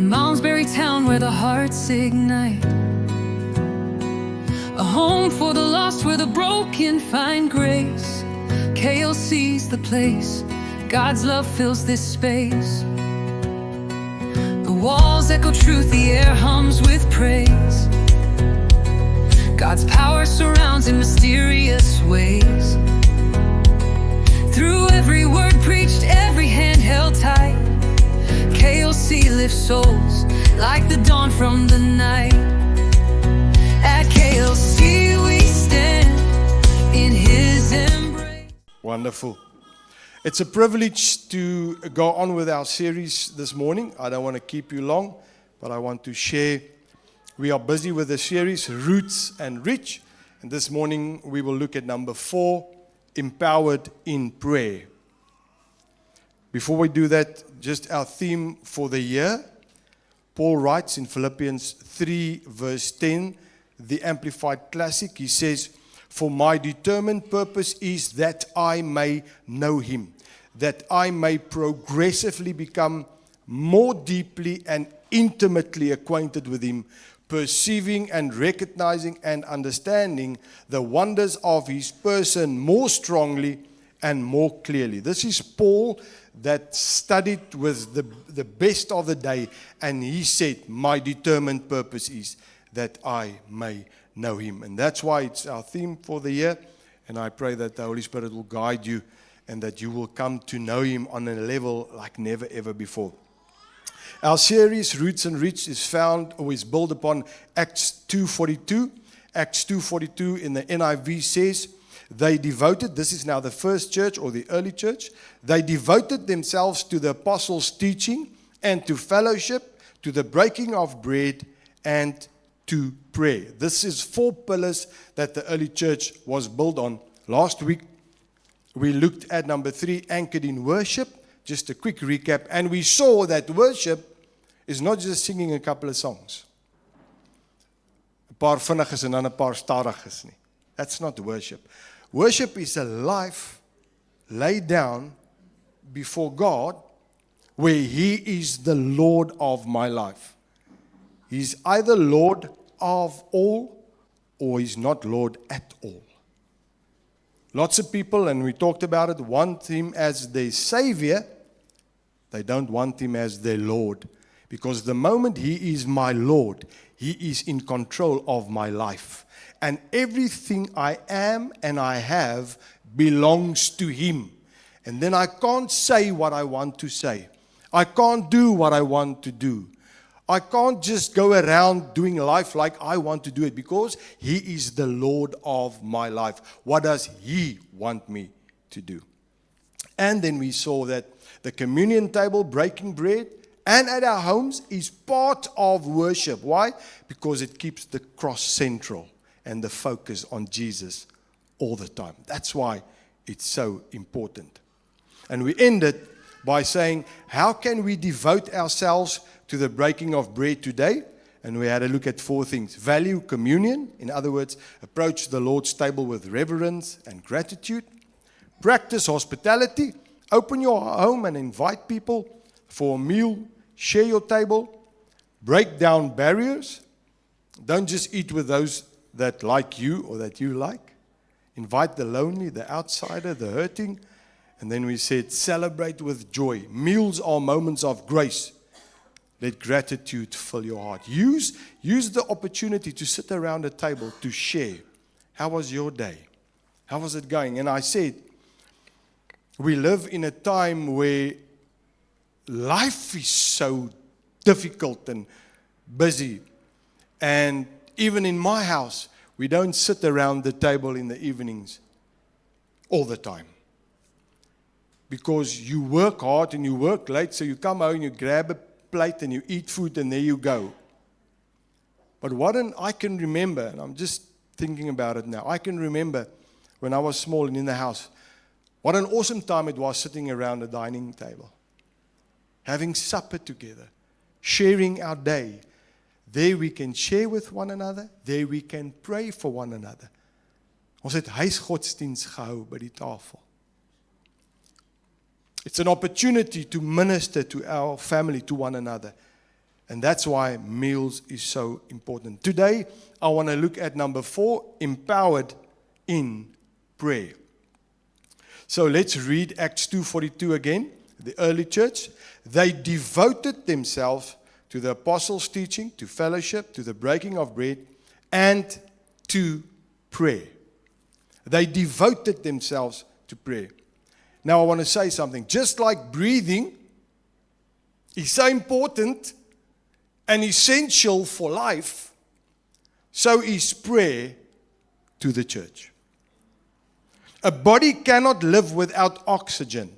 Malmesbury town where the hearts ignite, a home for the lost where the broken find grace. KLC's the place, God's love fills this space. The walls echo truth, the air hums with praise. God's power surrounds in mysterious ways. Through every word preached, every hand held tight, KLC lifts souls like the dawn from the night. At KLC we stand in His embrace. Wonderful. It's a privilege to go on with our series this morning. I don't want to keep you long, but I want to share. We are busy with the series Roots and Reach, and this morning we will look at number 4, Empowered in Prayer. Before we do that, just our theme for the year. Paul writes in Philippians 3 verse 10, the Amplified Classic, he says, "For my determined purpose is that I may know Him, that I may progressively become more deeply and intimately acquainted with Him, perceiving and recognizing and understanding the wonders of His person more strongly and more clearly." This is Paul that studied with the best of the day, and he said, my determined purpose is that I may know Him. And that's why it's our theme for the year, and I pray that the Holy Spirit will guide you and that you will come to know Him on a level like never ever before. Our series, Roots and Reach, is found or is built upon Acts 2:42. Acts 2:42 in the NIV says, they devoted, this is now the first church or the early church, they devoted themselves to the apostles' teaching and to fellowship, to the breaking of bread and to prayer. This is 4 pillars that the early church was built on. Last week, we looked at number 3, anchored in worship. Just a quick recap. And we saw that worship is not just singing a couple of songs. 'n paar vinniges en dan 'n paar stadiges nie. That's not worship. Worship is a life laid down before God where He is the Lord of my life. He's either Lord of all or He's not Lord at all. Lots of people, and we talked about it, want Him as their Savior. They don't want Him as their Lord. Because the moment He is my Lord, He is in control of my life. And everything I am and I have belongs to Him. And then I can't say what I want to say. I can't do what I want to do. I can't just go around doing life like I want to do it, because He is the Lord of my life. What does He want me to do? And then we saw that the communion table, breaking bread, and at our homes is part of worship. Why? Because it keeps the cross central and the focus on Jesus all the time. That's why it's so important. And we ended by saying, how can we devote ourselves to the breaking of bread today? And we had a look at 4 things. Value communion. In other words, approach the Lord's table with reverence and gratitude. Practice hospitality. Open your home and invite people for a meal. Share your table. Break down barriers. Don't just eat with those that like you or that you like. Invite the lonely, the outsider, the hurting. And then we said, celebrate with joy. Meals are moments of grace. Let gratitude fill your heart. Use the opportunity to sit around a table to share. How was your day? How was it going? And I said, we live in a time where life is so difficult and busy. And even in my house, we don't sit around the table in the evenings all the time. Because you work hard and you work late, so you come home and you grab a plate and you eat food and there you go. But I can remember, and I'm just thinking about it now, I can remember when I was small and in the house, what an awesome time it was sitting around a dining table, having supper together, sharing our day. There we can share with one another. There we can pray for one another. Ons het huisgodsdienst gehou by die tafel. It's an opportunity to minister to our family, to one another. And that's why meals is so important. Today, I want to look at number 4, empowered in prayer. So let's read Acts 2:42 again. The early church, they devoted themselves to the apostles' teaching, to fellowship, to the breaking of bread, and to prayer. They devoted themselves to prayer. Now I want to say something. Just like breathing is so important and essential for life, so is prayer to the church. A body cannot live without oxygen,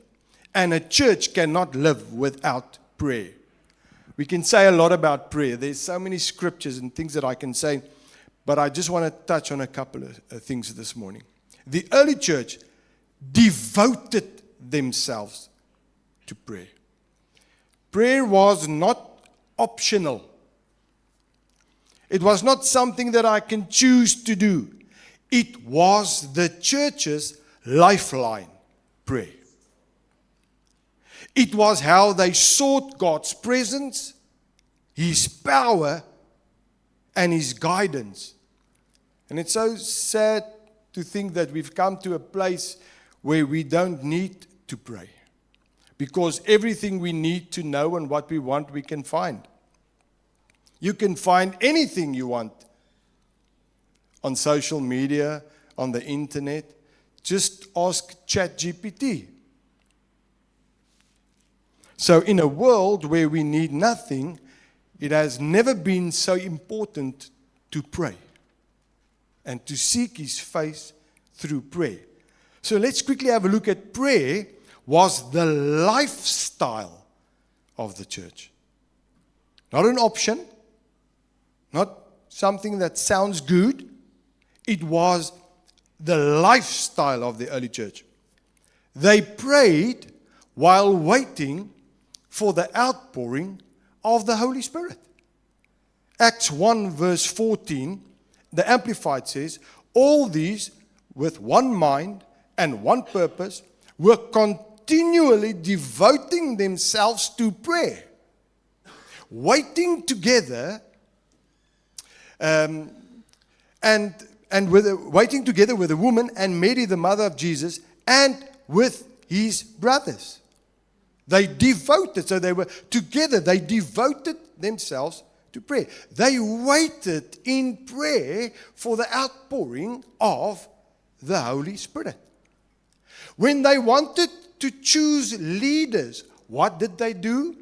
and a church cannot live without prayer. We can say a lot about prayer. There's so many scriptures and things that I can say, but I just want to touch on a couple of things this morning. The early church devoted themselves to prayer. Prayer was not optional. It was not something that I can choose to do. It was the church's lifeline, prayer. It was how they sought God's presence, His power, and His guidance. And it's so sad to think that we've come to a place where we don't need to pray. Because everything we need to know and what we want, we can find. You can find anything you want on social media, on the internet. Just ask ChatGPT. So in a world where we need nothing, it has never been so important to pray and to seek His face through prayer. So let's quickly have a look at prayer was the lifestyle of the church. Not an option, not something that sounds good. It was the lifestyle of the early church. They prayed while waiting for the outpouring of the Holy Spirit. Acts 1 verse 14, the Amplified says, all these with one mind and one purpose were continually devoting themselves to prayer, waiting together waiting together with a woman and Mary, the mother of Jesus, and with his brothers. They devoted, so they were together, they devoted themselves to prayer. They waited in prayer for the outpouring of the Holy Spirit. When they wanted to choose leaders, what did they do?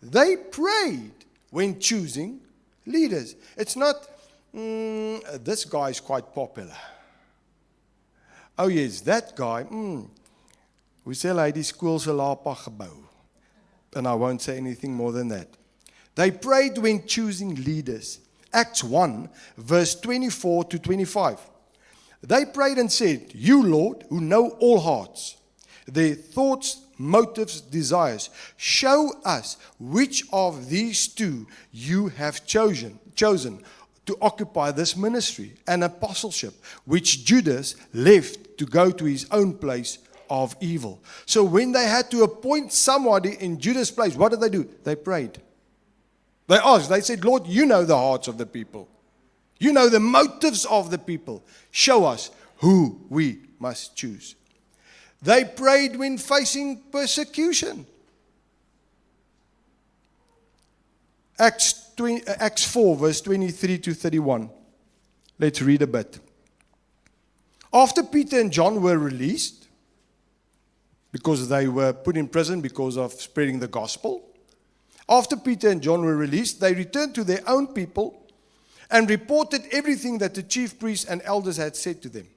They prayed when choosing leaders. It's not, this guy is quite popular. Oh yes, that guy, we sê hy die skool se lapa gebou. And I won't say anything more than that. They prayed when choosing leaders. Acts 1, verse 24 to 25. They prayed and said, you, Lord, who know all hearts, their thoughts, motives, desires, show us which of these two you have chosen to occupy this ministry and apostleship, which Judas left to go to his own place of evil. So when they had to appoint somebody in Judas' place, what did they do? They prayed. They asked, they said, Lord, you know the hearts of the people. You know the motives of the people. Show us who we must choose. They prayed when facing persecution. Acts 4, verse 23 to 31. Let's read a bit. After Peter and John were released, because they were put in prison because of spreading the gospel, after Peter and John were released, they returned to their own people and reported everything that the chief priests and elders had said to them.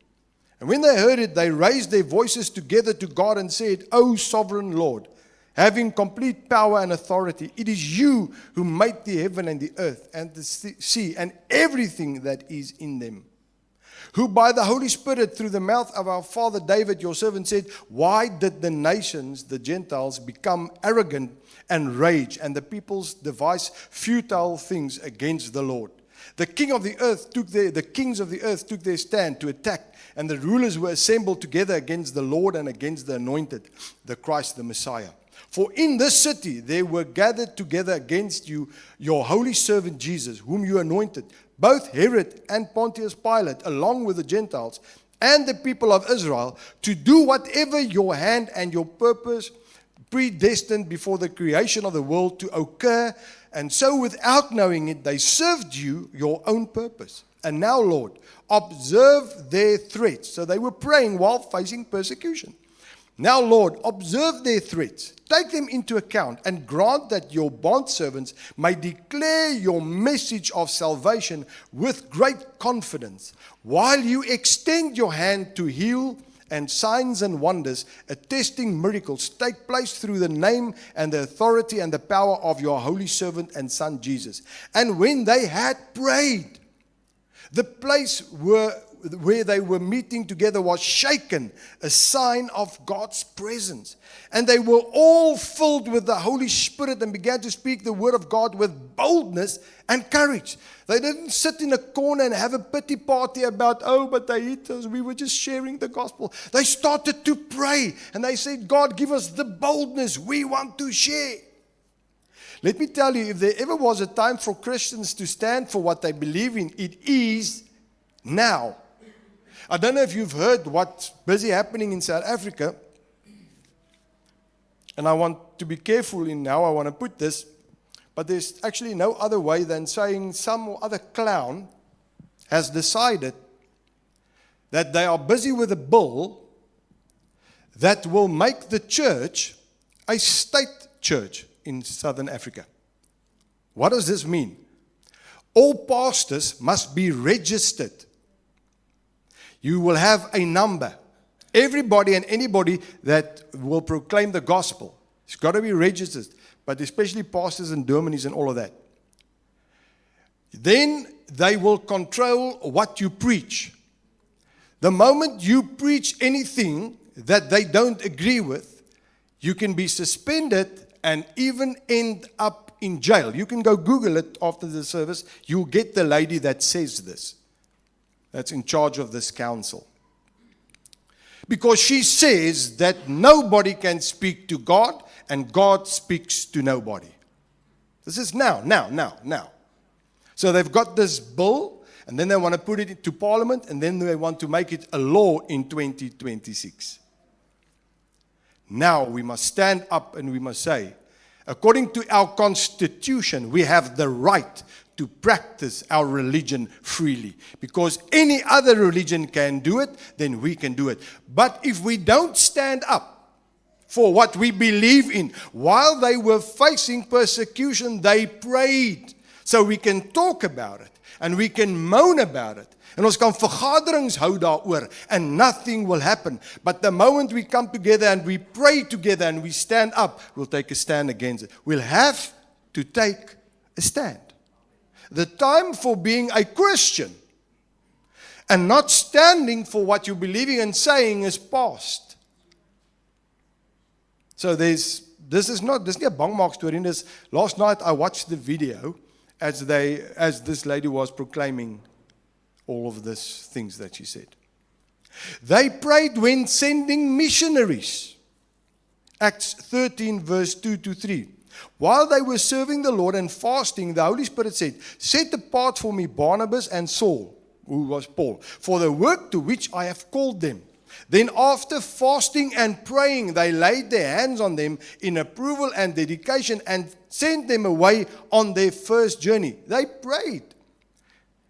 And when they heard it, they raised their voices together to God and said, O sovereign Lord, having complete power and authority, it is you who made the heaven and the earth and the sea and everything that is in them, who by the Holy Spirit through the mouth of our father David, your servant, said, why did the nations, the Gentiles, become arrogant and rage, and the peoples devise futile things against the Lord? The kings of the earth took their stand to attack, and the rulers were assembled together against the Lord and against the anointed, the Christ, the Messiah. For in this city there were gathered together against you your holy servant Jesus, whom you anointed, both Herod and Pontius Pilate, along with the Gentiles and the people of Israel, to do whatever your hand and your purpose predestined before the creation of the world to occur. And so without knowing it, they served you your own purpose. And now, Lord, observe their threats. So they were praying while facing persecution. Now, Lord, observe their threats. Take them into account and grant that your bondservants may declare your message of salvation with great confidence, while you extend your hand to heal, and signs and wonders, attesting miracles, take place through the name and the authority and the power of your holy servant and son Jesus. And when they had prayed, the place where they were meeting together was shaken, a sign of God's presence. And they were all filled with the Holy Spirit and began to speak the word of God with boldness and courage. They didn't sit in a corner and have a pity party about, oh, but they hit us. We were just sharing the gospel. They started to pray and they said, God, give us the boldness. We want to share. Let me tell you, if there ever was a time for Christians to stand for what they believe in, it is now. I don't know if you've heard what's busy happening in South Africa. And I want to be careful in how I want to put this. But there's actually no other way than saying some other clown has decided that they are busy with a bill that will make the church a state church in Southern Africa. What does this mean? All pastors must be registered. You will have a number. Everybody and anybody that will proclaim the gospel, it's got to be registered, but especially pastors and dominees and all of that. Then they will control what you preach. The moment you preach anything that they don't agree with, you can be suspended and even end up in jail. You can go Google it after the service. You'll get the lady that says this, that's in charge of this council. Because she says that nobody can speak to God and God speaks to nobody. This is now. So they've got this bill and then they want to put it into Parliament and then they want to make it a law in 2026. Now we must stand up and we must say, according to our constitution, we have the right to practice our religion freely. Because any other religion can do it, then we can do it. But if we don't stand up for what we believe in, while they were facing persecution, they prayed. So we can talk about it and we can moan about it. En ons kan vergaderings hou daaroor and nothing will happen. But the moment we come together and we pray together and we stand up, we'll take a stand against it. We'll have to take a stand. The time for being a Christian and not standing for what you're believing and saying is past. So this is not a bangmaak story. Last night I watched the video as this lady was proclaiming all of these things that she said. They prayed when sending missionaries. Acts 13 verse 2 to 3. While they were serving the Lord and fasting, the Holy Spirit said, set apart for me Barnabas and Saul, who was Paul, for the work to which I have called them. Then after fasting and praying, they laid their hands on them in approval and dedication and sent them away on their first journey. They prayed.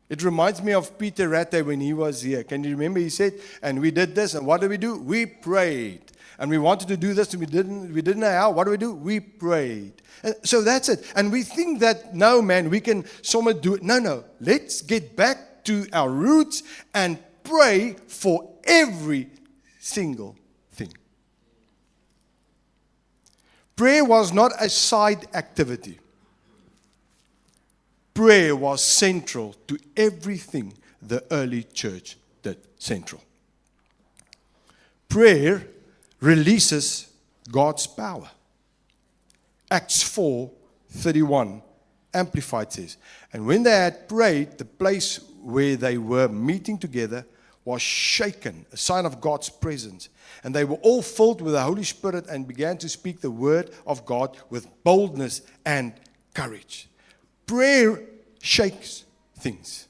It reminds me of Peter Ratte when he was here. Can you remember? He said, and we did this, and what did we do? We prayed. And we wanted to do this, and we didn't know how. What do? We prayed. And so that's it. And we think that, no, man, we can somehow do it. No. Let's get back to our roots and pray for every single thing. Prayer was not a side activity. Prayer was central to everything the early church did. Central. Prayer releases God's power. Acts 4:31, Amplified says, and when they had prayed, the place where they were meeting together was shaken, a sign of God's presence. And they were all filled with the Holy Spirit and began to speak the word of God with boldness and courage. Prayer shakes things.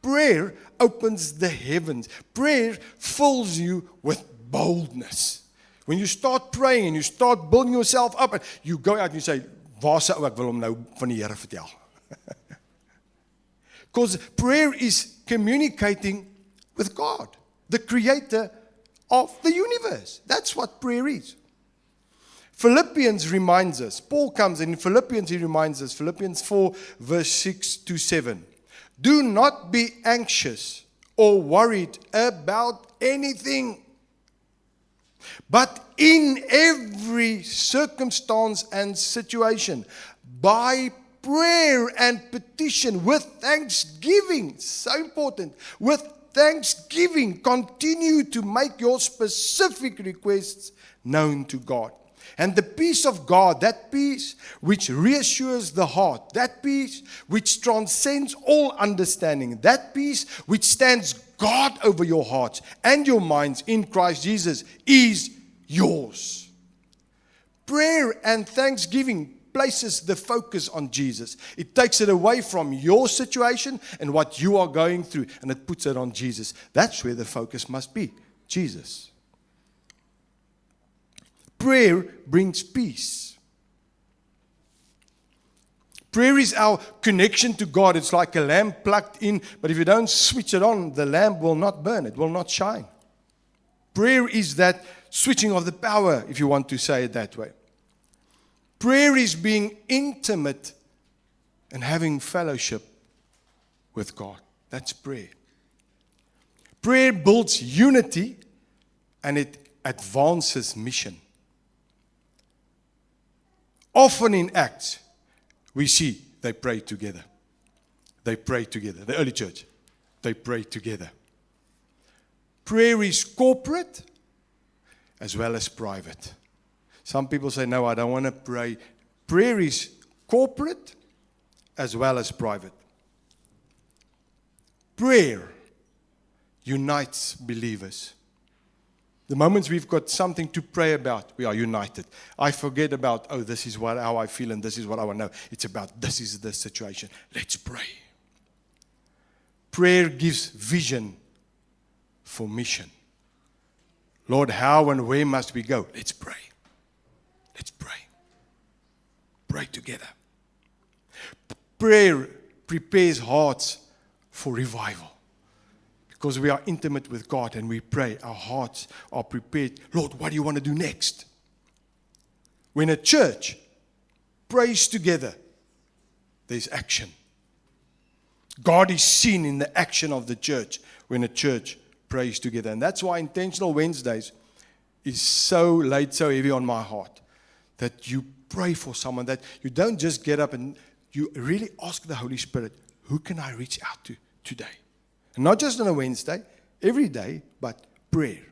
Prayer opens the heavens. Prayer fills you with boldness. When you start praying and you start building yourself up, and you go out and you say, waar se ou ek wil hom nou van die Here vertel. Because prayer is communicating with God, the creator of the universe. That's what prayer is. Philippians reminds us, Paul comes and in Philippians he reminds us, Philippians 4 verse 6 to 7. Do not be anxious or worried about anything, but in every circumstance and situation, by prayer and petition with thanksgiving, so important, with thanksgiving, continue to make your specific requests known to God. And the peace of God, that peace which reassures the heart, that peace which transcends all understanding, that peace which stands guard over your hearts and your minds in Christ Jesus is yours. Prayer and thanksgiving places the focus on Jesus. It takes it away from your situation and what you are going through, and it puts it on Jesus. That's where the focus must be, Jesus. Prayer brings peace. Prayer is our connection to God. It's like a lamp plugged in, but if you don't switch it on, the lamp will not burn, it will not shine. Prayer is that switching of the power, if you want to say it that way. Prayer is being intimate and having fellowship with God. That's prayer. Prayer builds unity and it advances mission. Often in Acts, we see they pray together. They pray together. The early church, they pray together. Prayer is corporate as well as private. Some people say, no, I don't want to pray. Prayer is corporate as well as private. Prayer unites believers. The moments we've got something to pray about, we are united. I forget about, this is how I feel and this is what I want to know. It's about, this is the situation. Let's pray. Prayer gives vision for mission. Lord, how and where must we go? Let's pray. Let's pray. Pray together. Prayer prepares hearts for revival. Because we are intimate with God and we pray, our hearts are prepared. Lord, what do you want to do next? When a church prays together, there's action. God is seen in the action of the church when a church prays together. And that's why Intentional Wednesdays is so laid so heavy on my heart. That you pray for someone, that you don't just get up and you really ask the Holy Spirit, who can I reach out to today? And not just on a Wednesday, every day, but prayer.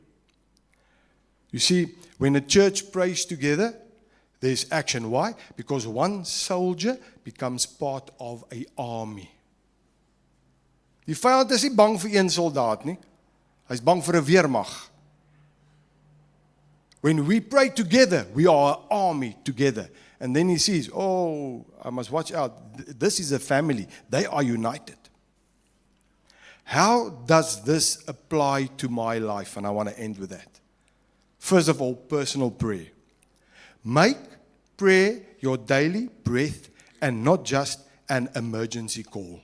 You see, when a church prays together, there's action. Why? Because one soldier becomes part of an army. Die vyand is nie bang vir een soldaat nie. Hy's bang vir 'n weermag. When we pray together, we are an army together. And then he sees, I must watch out. This is a family. They are united. How does this apply to my life? And I want to end with that. First of all, personal prayer. Make prayer your daily breath and not just an emergency call.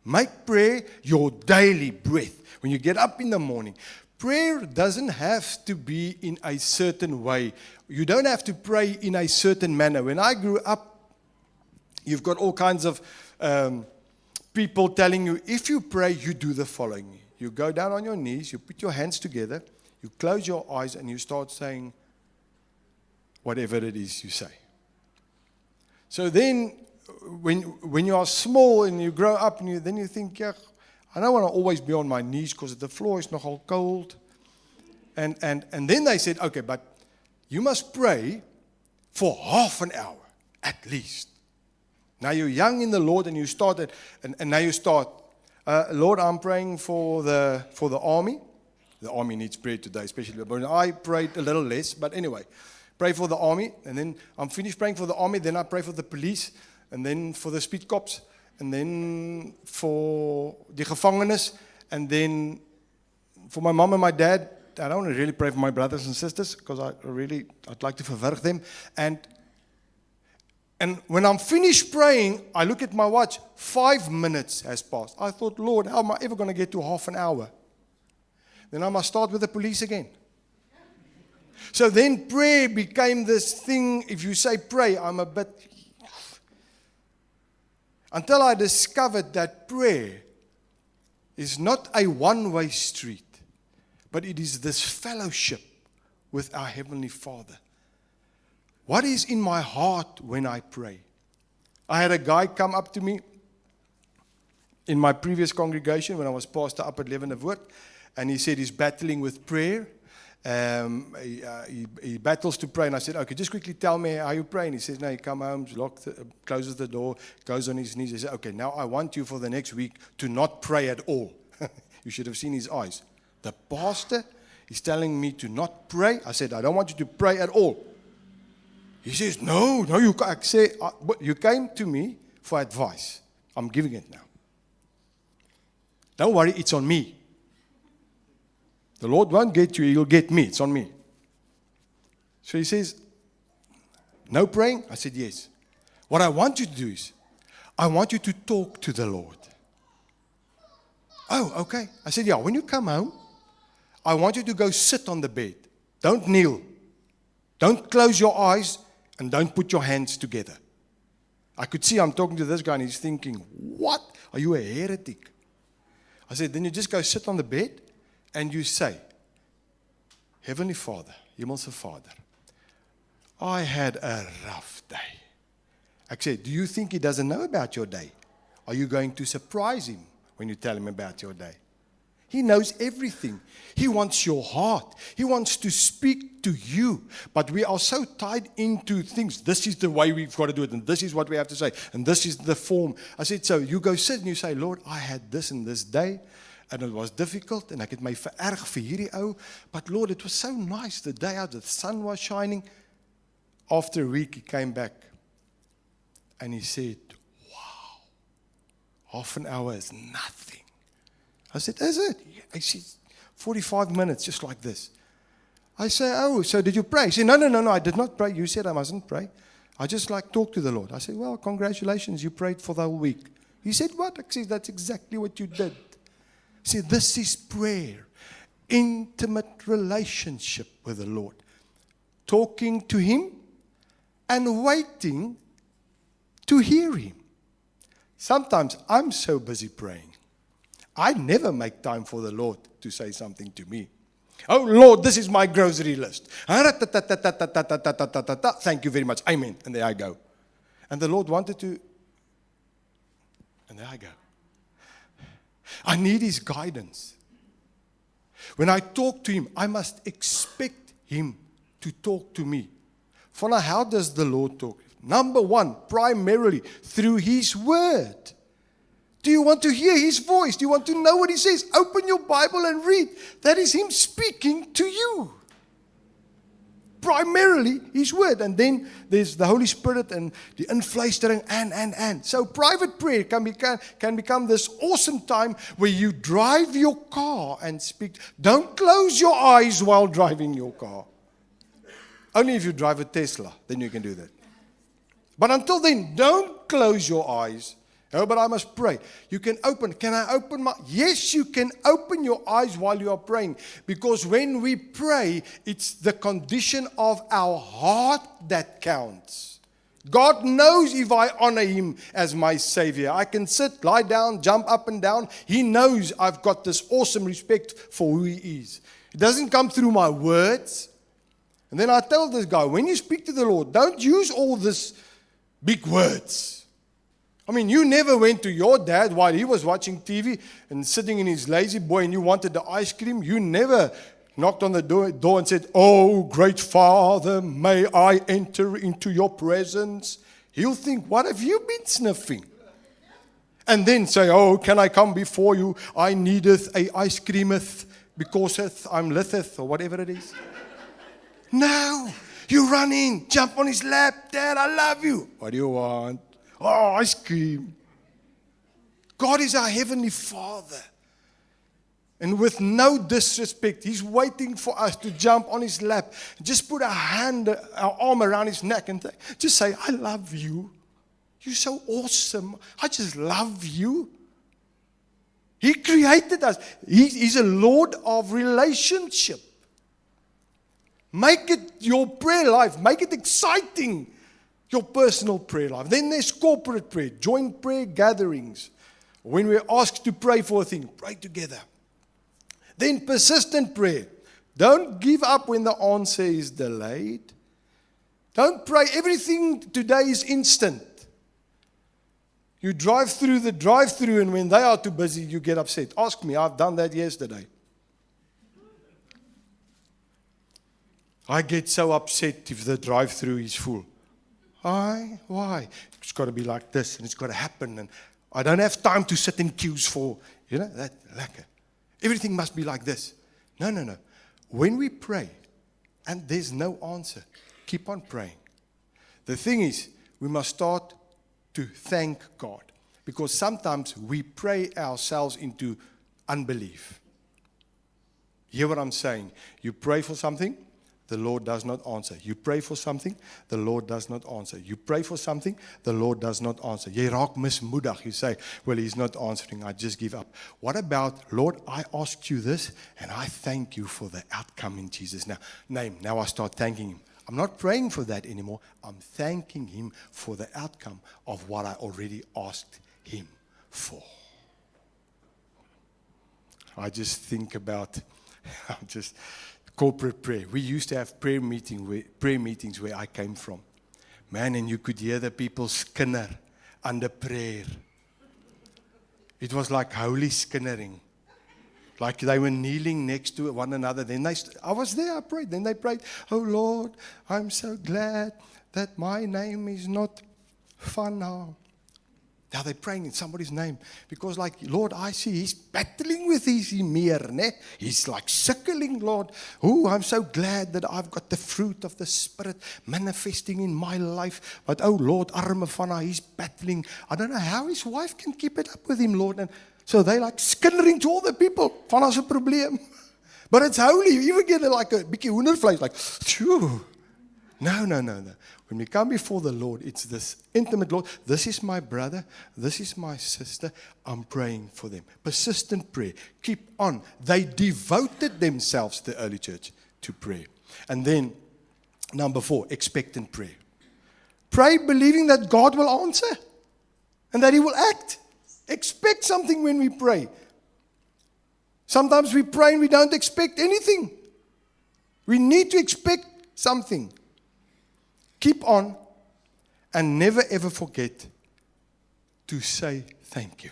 Make prayer your daily breath. When you get up in the morning, prayer doesn't have to be in a certain way. You don't have to pray in a certain manner. When I grew up, you've got all kinds of people telling you, if you pray, you do the following. You go down on your knees, you put your hands together, you close your eyes, and you start saying whatever it is you say. So then, when you are small and you grow up, and then you think, I don't want to always be on my knees because the floor is nogal cold. And then they said, okay, but you must pray for half an hour at least. Now you're young in the Lord and you started, and now you start, Lord, I'm praying for the army. The army needs prayer today, especially. But I prayed a little less. But anyway, pray for the army. And then I'm finished praying for the army. Then I pray for the police. And then for the speed cops. And then for the gevangenes. And then for my mom and my dad. I don't want to really pray for my brothers and sisters. Because I'd like to verwerk them. And when I'm finished praying, I look at my watch. 5 minutes has passed. I thought, Lord, how am I ever going to get to half an hour? Then I must start with the police again. So then prayer became this thing. If you say pray, I'm a bit... Until I discovered that prayer is not a one-way street, but it is this fellowship with our Heavenly Father. What is in my heart when I pray? I had a guy come up to me in my previous congregation when I was pastor up at Leeuwenhoek, and he said he's battling with prayer. He battles to pray, and I said, okay, just quickly tell me how you pray. And he says, no, he comes home, closes the door, goes on his knees. He said, okay, now I want you for the next week to not pray at all. You should have seen his eyes. The pastor is telling me to not pray. I said, I don't want you to pray at all. He says, no, you can't. I say, you came to me for advice. I'm giving it now. Don't worry, it's on me. The Lord won't get you, He'll get me. It's on me. So he says, no praying? I said, yes. What I want you to do is, I want you to talk to the Lord. Oh, okay. I said, yeah, when you come home, I want you to go sit on the bed. Don't kneel. Don't close your eyes and don't put your hands together. I could see I'm talking to this guy and he's thinking, what? Are you a heretic? I said, then you just go sit on the bed and you say, Heavenly Father, Hemelse Vader, I had a rough day. I said, do you think He doesn't know about your day? Are you going to surprise Him when you tell Him about your day? He knows everything. He wants your heart. He wants to speak to you. But we are so tied into things. This is the way we've got to do it. And this is what we have to say. And this is the form. I said, so you go sit and you say, Lord, I had this and this day. And it was difficult. And ek het my vererg vir hierdie ou. But Lord, it was so nice. The day out, the sun was shining. After a week, he came back. And he said, wow, half an hour is nothing. I said, is it? He said, 45 minutes, just like this. I say, oh, so did you pray? He said, no, I did not pray. You said I mustn't pray. I just talk to the Lord. I said, well, congratulations, you prayed for the whole week. He said, what? I said, that's exactly what you did. He said, this is prayer. Intimate relationship with the Lord. Talking to Him and waiting to hear Him. Sometimes I'm so busy praying. I never make time for the Lord to say something to me. Oh, Lord, this is my grocery list. Thank you very much. Amen. And there I go. And the Lord wanted to, and there I go. I need His guidance. When I talk to Him, I must expect Him to talk to me. For now, how does the Lord talk? Number one, primarily through His Word. Do you want to hear His voice? Do you want to know what He says? Open your Bible and read. That is Him speaking to you. Primarily His Word. And then there's the Holy Spirit and the influistering and. So private prayer can become this awesome time where you drive your car and speak. Don't close your eyes while driving your car. Only if you drive a Tesla, then you can do that. But until then, don't close your eyes. Oh, but I must pray. You can open. Can I open my? Yes, you can open your eyes while you are praying. Because when we pray, it's the condition of our heart that counts. God knows if I honor Him as my Savior. I can sit, lie down, jump up and down. He knows I've got this awesome respect for who He is. It doesn't come through my words. And then I tell this guy, when you speak to the Lord, don't use all this big words. I mean, you never went to your dad while he was watching TV and sitting in his lazy boy and you wanted the ice cream. You never knocked on the door and said, oh, great Father, may I enter into your presence? He'll think, what have you been sniffing? And then say, oh, can I come before you? I needeth a ice creameth, becauseth I'm litheth, or whatever it is. No. You run in, jump on his lap. Dad, I love you. What do you want? Oh, ice cream. God is our Heavenly Father. And with no disrespect, He's waiting for us to jump on His lap. Just put our arm around His neck and just say, I love you. You're so awesome. I just love you. He created us. He's a Lord of relationship. Make it your prayer life. Make it exciting, your personal prayer life. Then there's corporate prayer, joint prayer gatherings. When we're asked to pray for a thing, pray together. Then persistent prayer. Don't give up when the answer is delayed. Don't pray. Everything today is instant. You drive through the drive-through, and when they are too busy, you get upset. Ask me. I've done that yesterday. I get so upset if the drive-through is full. Why? It's got to be like this, and it's got to happen, and I don't have time to sit in queues for, that lekker. Everything must be like this. No. When we pray, and there's no answer, keep on praying. The thing is, we must start to thank God, because sometimes we pray ourselves into unbelief. Hear what I'm saying? You pray for something, the Lord does not answer. You pray for something, the Lord does not answer. You pray for something, the Lord does not answer. Jy raak mismoedig. You say, well, He's not answering. I just give up. What about, Lord, I asked you this, and I thank you for the outcome in Jesus' name. Now I start thanking Him. I'm not praying for that anymore. I'm thanking Him for the outcome of what I already asked Him for. I just think about corporate prayer. We used to have prayer meetings where I came from. Man, and you could hear the people skinner under prayer. It was like holy skinnering. Like they were kneeling next to one another. Then I was there, I prayed. Then they prayed, oh Lord, I'm so glad that my name is not Fana. Now they're praying in somebody's name. Because Lord, I see he's battling with his Himir. He's like suckling, Lord. Oh, I'm so glad that I've got the fruit of the Spirit manifesting in my life. But oh Lord, arme Fana, he's battling. I don't know how his wife can keep it up with him, Lord. And so they skinnering to all the people. Fana's a problem. But it's holy. You even get like a bietjie hoendervleis, like, phew. No. When we come before the Lord, it's this intimate, Lord, this is my brother, this is my sister, I'm praying for them. Persistent prayer. Keep on. They devoted themselves, the early church, to prayer. And then, number 4, expectant prayer. Pray believing that God will answer and that He will act. Expect something when we pray. Sometimes we pray and we don't expect anything. We need to expect something. Keep on and never ever forget to say thank you.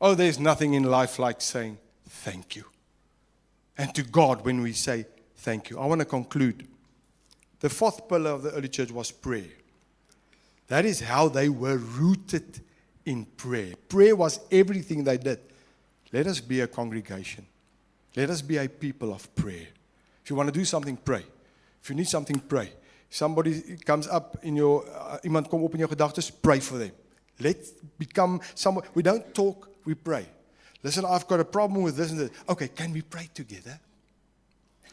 Oh, there's nothing in life like saying thank you. And to God when we say thank you. I want to conclude. The 4th pillar of the early church was prayer. That is how they were rooted in prayer. Prayer was everything they did. Let us be a congregation. Let us be a people of prayer. If you want to do something, pray. If you need something, pray. If somebody comes up in your, iemand kom op in jou gedagtes, pray for them. Let's become someone. We don't talk, we pray. Listen, I've got a problem with this and that. Okay, can we pray together?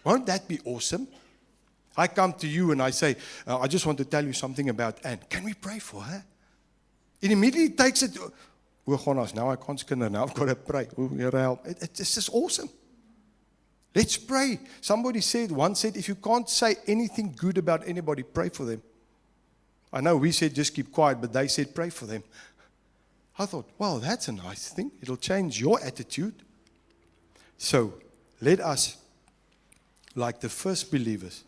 Won't that be awesome? I come to you and I say, I just want to tell you something about Anne. Can we pray for her? It immediately takes it. Now I can't skin her. Now I've got to pray. It's just awesome. Let's pray. Somebody once said, if you can't say anything good about anybody, pray for them. I know we said just keep quiet, but they said pray for them. I thought, wow, that's a nice thing. It'll change your attitude. So let us, like the first believers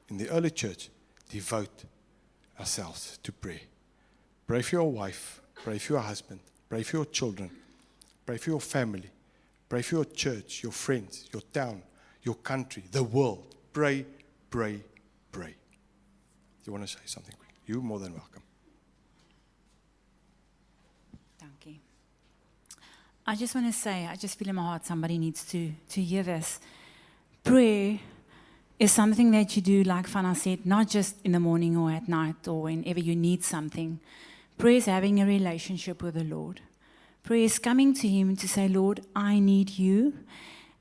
in the early church, devote ourselves to prayer. Pray for your wife. Pray for your husband. Pray for your children. Pray for your family. Pray for your church, your friends, your town, your country, the world. Pray, pray, pray. You want to say something quick? You're more than welcome. I just want to say, I just feel in my heart somebody needs to hear this. Prayer is something that you do, like Fana said, not just in the morning or at night or whenever you need something. Prayer is having a relationship with the Lord. Prayer is coming to Him to say, Lord, I need you.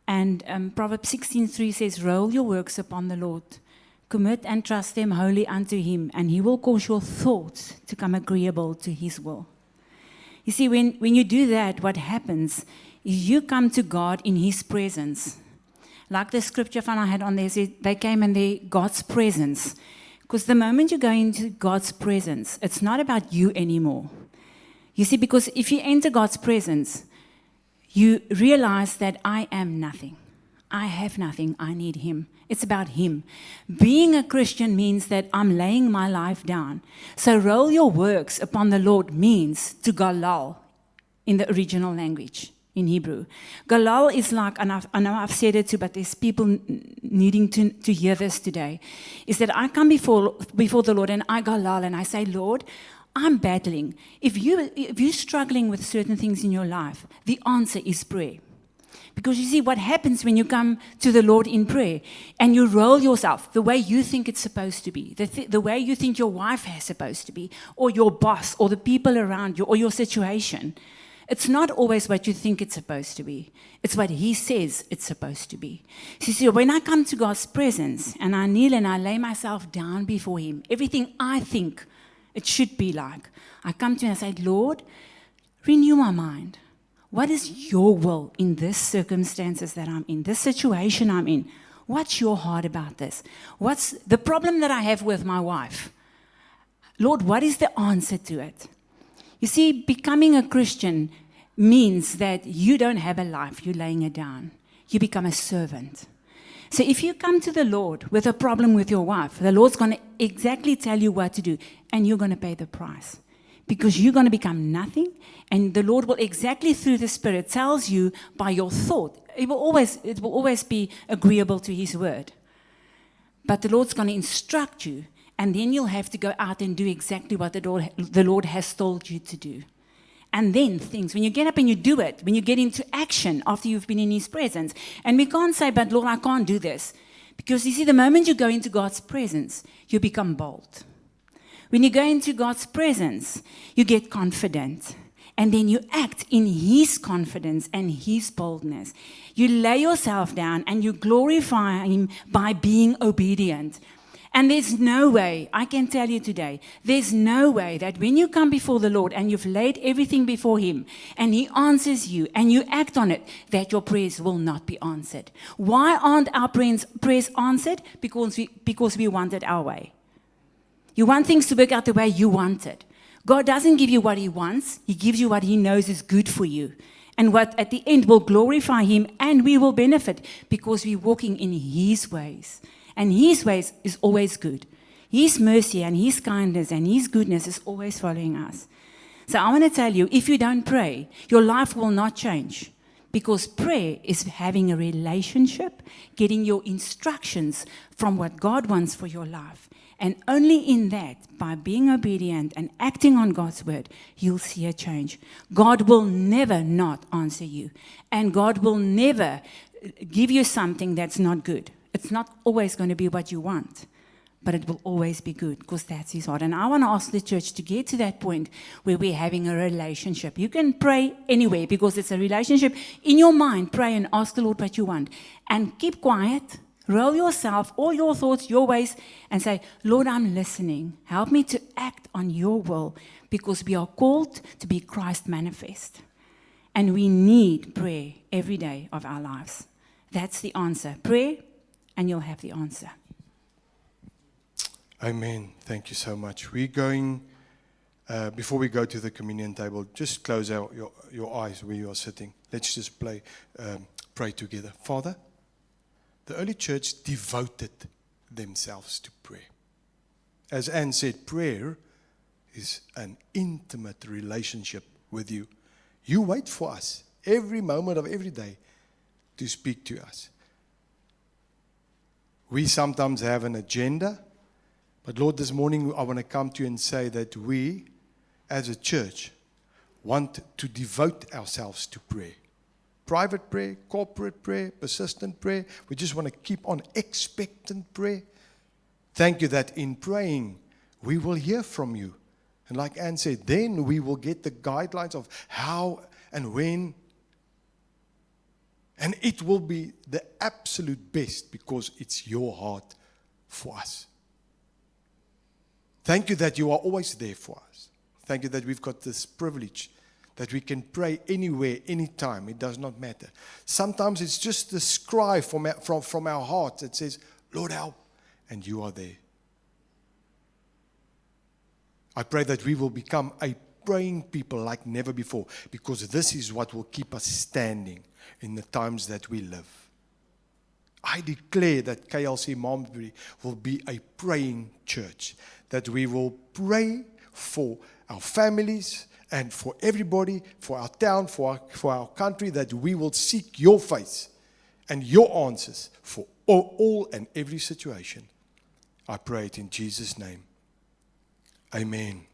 And Proverbs 16:3 says, roll your works upon the Lord. Commit and trust them wholly unto Him, and He will cause your thoughts to come agreeable to His will. You see, when you do that, what happens is you come to God in His presence. Like the scripture I had on there, said they came in God's presence. Because the moment you go into God's presence, it's not about you anymore. You see, because if you enter God's presence, you realize that I am nothing. I have nothing. I need Him. It's about Him. Being a Christian means that I'm laying my life down. So roll your works upon the Lord means to galal in the original language, in Hebrew. Galal is like, and I know I've said it too, but there's people needing to hear this today, is that I come before the Lord and I galal and I say, Lord, I'm battling. If you're struggling with certain things in your life, the answer is prayer. Because you see, what happens when you come to the Lord in prayer and you roll yourself the way you think it's supposed to be, the way you think your wife is supposed to be, or your boss, or the people around you, or your situation, it's not always what you think it's supposed to be. It's what He says it's supposed to be. So you see, when I come to God's presence and I kneel and I lay myself down before Him, everything I think it should be like, I come to Him and I say, Lord, renew my mind. What is your will in this circumstances that I'm in, this situation I'm in? What's your heart about this? What's the problem that I have with my wife? Lord, what is the answer to it? You see, becoming a Christian means that you don't have a life, you're laying it down. You become a servant. So if you come to the Lord with a problem with your wife, the Lord's going to exactly tell you what to do, and you're going to pay the price. Because you're going to become nothing, and the Lord will exactly through the Spirit tells you by your thought. It will always be agreeable to His word. But the Lord's going to instruct you, and then you'll have to go out and do exactly what the Lord has told you to do. And then things, when you get up and you do it, when you get into action after you've been in His presence, and we can't say, but Lord, I can't do this. Because you see, the moment you go into God's presence, you become bold. When you go into God's presence, you get confident. And then you act in His confidence and His boldness. You lay yourself down and you glorify Him by being obedient. And there's no way, I can tell you today, there's no way that when you come before the Lord and you've laid everything before Him and He answers you and you act on it, that your prayers will not be answered. Why aren't our prayers answered? Because we want it our way. You want things to work out the way you want it. God doesn't give you what He wants. He gives you what He knows is good for you. And what at the end will glorify Him, and we will benefit because we're walking in His ways. And His ways is always good. His mercy and His kindness and His goodness is always following us. So I want to tell you, if you don't pray, your life will not change. Because prayer is having a relationship, getting your instructions from what God wants for your life. And only in that, by being obedient and acting on God's word, you'll see a change. God will never not answer you. And God will never give you something that's not good. It's not always going to be what you want, but it will always be good because that's His heart. And I want to ask the church to get to that point where we're having a relationship. You can pray anywhere because it's a relationship. In your mind, pray and ask the Lord what you want. And keep quiet. Roll yourself, all your thoughts, your ways, and say, Lord, I'm listening. Help me to act on your will because we are called to be Christ manifest. And we need prayer every day of our lives. That's the answer. Pray, and you'll have the answer. Amen. Thank you so much. We're going, before we go to the communion table, just close out your eyes where you are sitting. Let's just pray together. Father, the early church devoted themselves to prayer. As Anne said, prayer is an intimate relationship with you. You wait for us every moment of every day to speak to us. We sometimes have an agenda, but Lord, this morning I want to come to you and say that we, as a church, want to devote ourselves to prayer. Private prayer, corporate prayer, persistent prayer. We just want to keep on expectant prayer. Thank you that in praying, we will hear from you. And like Anne said, then we will get the guidelines of how and when. And it will be the absolute best because it's your heart for us. Thank you that you are always there for us. Thank you that we've got this privilege that we can pray anywhere, anytime. It does not matter. Sometimes it's just this cry from our heart that says, Lord, help. And you are there. I pray that we will become a praying people like never before, because this is what will keep us standing in the times that we live. I declare that KLC Malmesbury will be a praying church, that we will pray for our families and for everybody, for our town, for our country, that we will seek your face and your answers for all and every situation. I pray it in Jesus' name. Amen.